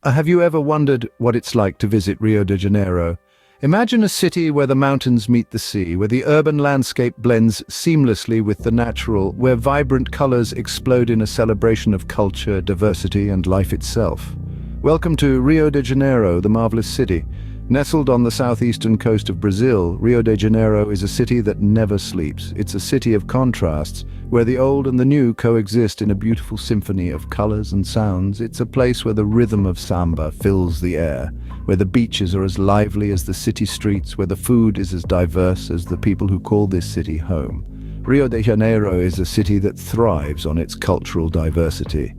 Have you ever wondered what it's like to visit Rio de Janeiro? Imagine a city where the mountains meet the sea, where the urban landscape blends seamlessly with the natural, where vibrant colors explode in a celebration of culture, diversity, and life itself. Welcome to Rio de Janeiro, the marvelous city. Nestled on the southeastern coast of Brazil, Rio de Janeiro is a city that never sleeps. It's a city of contrasts, where the old and the new coexist in a beautiful symphony of colors and sounds. It's a place where the rhythm of samba fills the air, where the beaches are as lively as the city streets, where the food is as diverse as the people who call this city home. Rio de Janeiro is a city that thrives on its cultural diversity.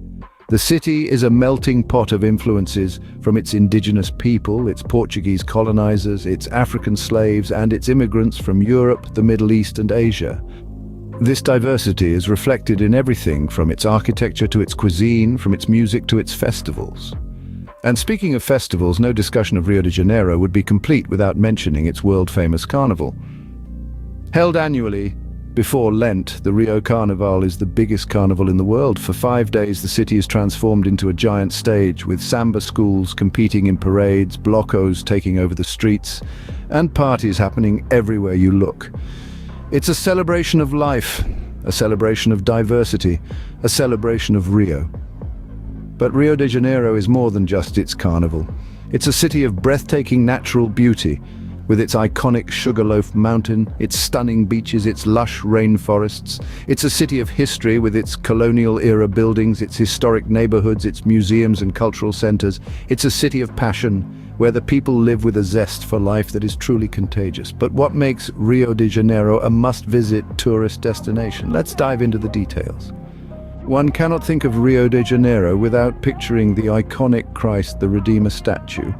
The city is a melting pot of influences from its indigenous people, its Portuguese colonizers, its African slaves, and its immigrants from Europe, the Middle East, and Asia. This diversity is reflected in everything from its architecture to its cuisine, from its music to its festivals. And speaking of festivals, no discussion of Rio de Janeiro would be complete without mentioning its world-famous carnival. Held annually before Lent, the Rio Carnival is the biggest carnival in the world. For 5 days, the city is transformed into a giant stage, with samba schools competing in parades, blocos taking over the streets, and parties happening everywhere you look. It's a celebration of life, a celebration of diversity, a celebration of Rio. But Rio de Janeiro is more than just its carnival. It's a city of breathtaking natural beauty, with its iconic Sugarloaf mountain, its stunning beaches, its lush rainforests. It's a city of history with its colonial-era buildings, its historic neighborhoods, its museums and cultural centers. It's a city of passion, where the people live with a zest for life that is truly contagious. But what makes Rio de Janeiro a must-visit tourist destination? Let's dive into the details. One cannot think of Rio de Janeiro without picturing the iconic Christ the Redeemer statue.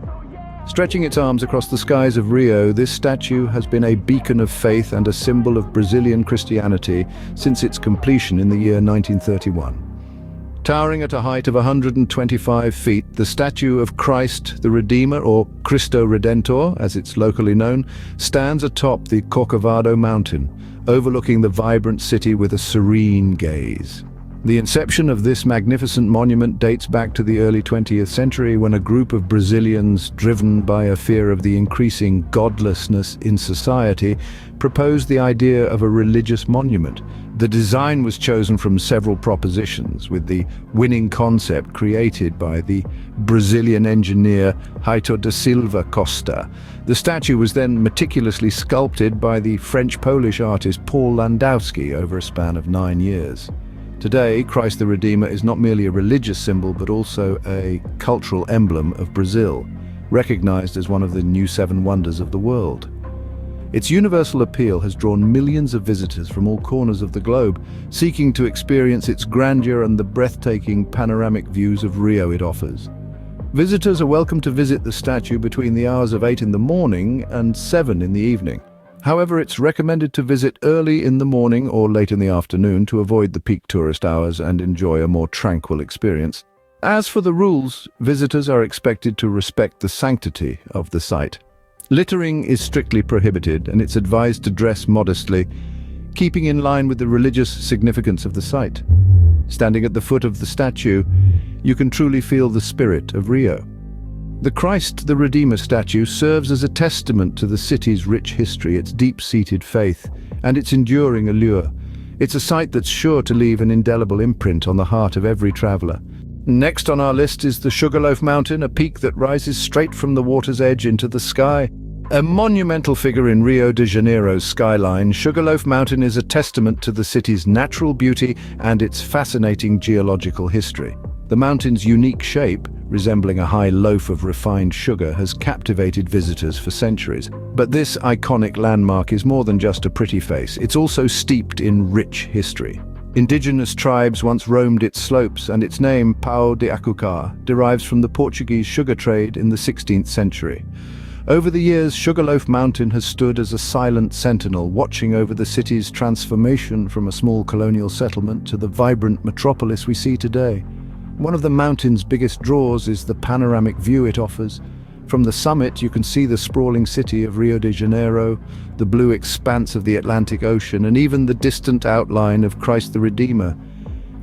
Stretching its arms across the skies of Rio, this statue has been a beacon of faith and a symbol of Brazilian Christianity since its completion in the year 1931. Towering at a height of 125 feet, the statue of Christ the Redeemer, or Cristo Redentor, as it's locally known, stands atop the Corcovado mountain, overlooking the vibrant city with a serene gaze. The inception of this magnificent monument dates back to the early 20th century, when a group of Brazilians, driven by a fear of the increasing godlessness in society, proposed the idea of a religious monument. The design was chosen from several propositions, with the winning concept created by the Brazilian engineer Heitor da Silva Costa. The statue was then meticulously sculpted by the French-Polish artist Paul Landowski over a span of 9 years. Today, Christ the Redeemer is not merely a religious symbol, but also a cultural emblem of Brazil, recognized as one of the new 7 wonders of the world. Its universal appeal has drawn millions of visitors from all corners of the globe, seeking to experience its grandeur and the breathtaking panoramic views of Rio it offers. Visitors are welcome to visit the statue between the hours of 8 in the morning and 7 in the evening. However, it's recommended to visit early in the morning or late in the afternoon to avoid the peak tourist hours and enjoy a more tranquil experience. As for the rules, visitors are expected to respect the sanctity of the site. Littering is strictly prohibited, and it's advised to dress modestly, keeping in line with the religious significance of the site. Standing at the foot of the statue, you can truly feel the spirit of Rio. The Christ the Redeemer statue serves as a testament to the city's rich history, its deep-seated faith, and its enduring allure. It's a site that's sure to leave an indelible imprint on the heart of every traveler. Next on our list is the Sugarloaf Mountain, a peak that rises straight from the water's edge into the sky. A monumental figure in Rio de Janeiro's skyline, Sugarloaf Mountain is a testament to the city's natural beauty and its fascinating geological history. The mountain's unique shape, resembling a high loaf of refined sugar, has captivated visitors for centuries. But this iconic landmark is more than just a pretty face. It's also steeped in rich history. Indigenous tribes once roamed its slopes, and its name, Pau de Açúcar, derives from the Portuguese sugar trade in the 16th century. Over the years, Sugarloaf Mountain has stood as a silent sentinel, watching over the city's transformation from a small colonial settlement to the vibrant metropolis we see today. One of the mountain's biggest draws is the panoramic view it offers. From the summit, you can see the sprawling city of Rio de Janeiro, the blue expanse of the Atlantic Ocean, and even the distant outline of Christ the Redeemer.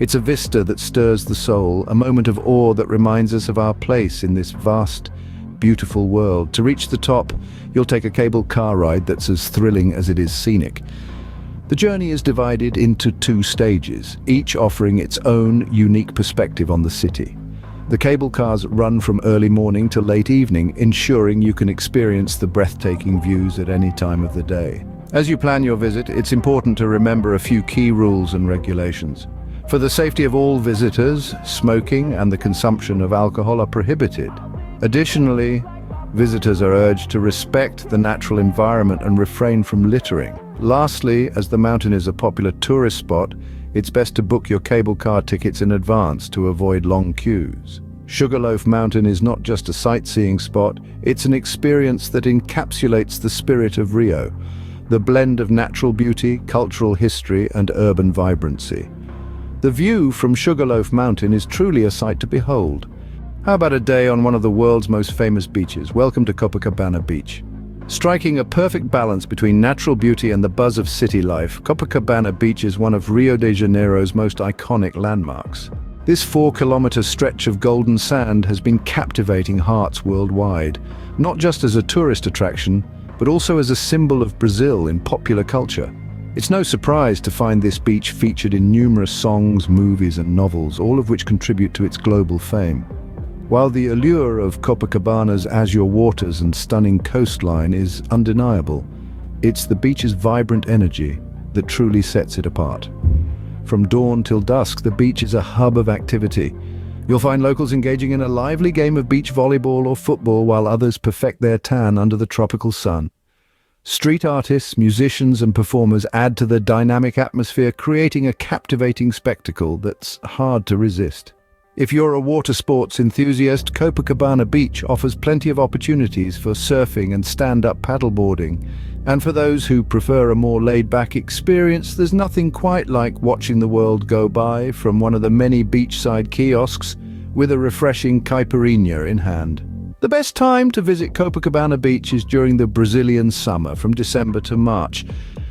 It's a vista that stirs the soul, a moment of awe that reminds us of our place in this vast, beautiful world. To reach the top, you'll take a cable car ride that's as thrilling as it is scenic. The journey is divided into 2 stages, each offering its own unique perspective on the city. The cable cars run from early morning to late evening, ensuring you can experience the breathtaking views at any time of the day. As you plan your visit, it's important to remember a few key rules and regulations. For the safety of all visitors, smoking and the consumption of alcohol are prohibited. Additionally, visitors are urged to respect the natural environment and refrain from littering. Lastly, as the mountain is a popular tourist spot, it's best to book your cable car tickets in advance to avoid long queues. Sugarloaf Mountain is not just a sightseeing spot, it's an experience that encapsulates the spirit of Rio, the blend of natural beauty, cultural history, and urban vibrancy. The view from Sugarloaf Mountain is truly a sight to behold. How about a day on one of the world's most famous beaches? Welcome to Copacabana Beach. Striking a perfect balance between natural beauty and the buzz of city life, Copacabana Beach is one of Rio de Janeiro's most iconic landmarks. This 4-kilometer stretch of golden sand has been captivating hearts worldwide, not just as a tourist attraction, but also as a symbol of Brazil in popular culture. It's no surprise to find this beach featured in numerous songs, movies, and novels, all of which contribute to its global fame. While the allure of Copacabana's azure waters and stunning coastline is undeniable, it's the beach's vibrant energy that truly sets it apart. From dawn till dusk, the beach is a hub of activity. You'll find locals engaging in a lively game of beach volleyball or football while others perfect their tan under the tropical sun. Street artists, musicians, and performers add to the dynamic atmosphere, creating a captivating spectacle that's hard to resist. If you're a water sports enthusiast, Copacabana Beach offers plenty of opportunities for surfing and stand-up paddleboarding. And for those who prefer a more laid-back experience, there's nothing quite like watching the world go by from one of the many beachside kiosks with a refreshing caipirinha in hand. The best time to visit Copacabana Beach is during the Brazilian summer, from December to March.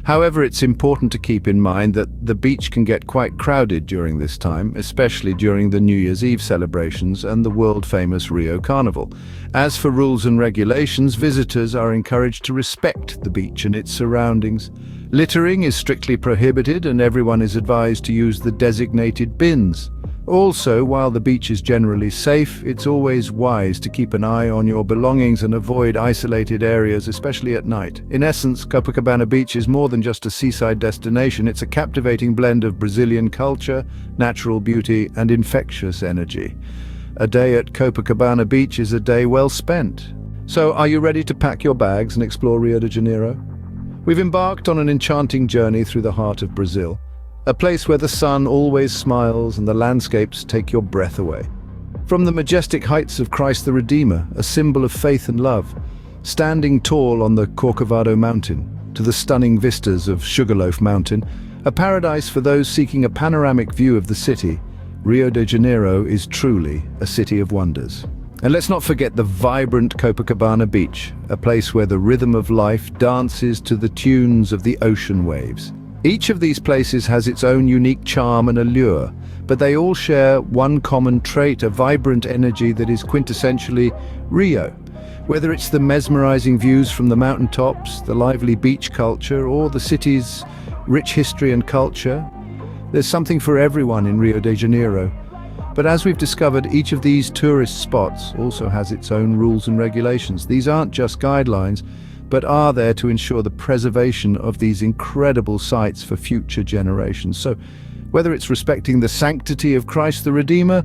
However, it's important to keep in mind that the beach can get quite crowded during this time, especially during the New Year's Eve celebrations and the world-famous Rio Carnival. As for rules and regulations, visitors are encouraged to respect the beach and its surroundings. Littering is strictly prohibited and everyone is advised to use the designated bins. Also, while the beach is generally safe, it's always wise to keep an eye on your belongings and avoid isolated areas, especially at night. In essence, Copacabana Beach is more than just a seaside destination. It's a captivating blend of Brazilian culture, natural beauty, and infectious energy. A day at Copacabana Beach is a day well spent. So, are you ready to pack your bags and explore Rio de Janeiro? We've embarked on an enchanting journey through the heart of Brazil. A place where the sun always smiles and the landscapes take your breath away. From the majestic heights of Christ the Redeemer, a symbol of faith and love, standing tall on the Corcovado Mountain, to the stunning vistas of Sugarloaf Mountain, a paradise for those seeking a panoramic view of the city, Rio de Janeiro is truly a city of wonders. And let's not forget the vibrant Copacabana Beach, a place where the rhythm of life dances to the tunes of the ocean waves. Each of these places has its own unique charm and allure, but they all share one common trait, a vibrant energy that is quintessentially Rio. Whether it's the mesmerizing views from the mountaintops, the lively beach culture, or the city's rich history and culture, there's something for everyone in Rio de Janeiro. But as we've discovered, each of these tourist spots also has its own rules and regulations. These aren't just guidelines, but are there to ensure the preservation of these incredible sites for future generations. So, whether it's respecting the sanctity of Christ the Redeemer,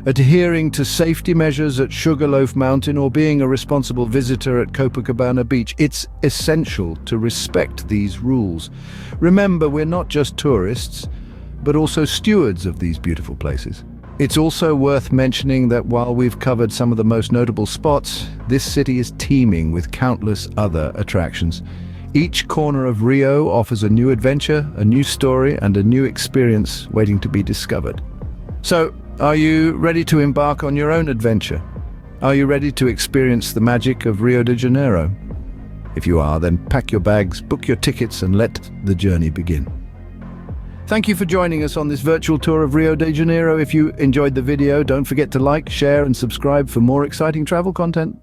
adhering to safety measures at Sugarloaf Mountain, or being a responsible visitor at Copacabana Beach, it's essential to respect these rules. Remember, we're not just tourists, but also stewards of these beautiful places. It's also worth mentioning that while we've covered some of the most notable spots, this city is teeming with countless other attractions. Each corner of Rio offers a new adventure, a new story, and a new experience waiting to be discovered. So, are you ready to embark on your own adventure? Are you ready to experience the magic of Rio de Janeiro? If you are, then pack your bags, book your tickets, and let the journey begin. Thank you for joining us on this virtual tour of Rio de Janeiro. If you enjoyed the video, don't forget to like, share, and subscribe for more exciting travel content.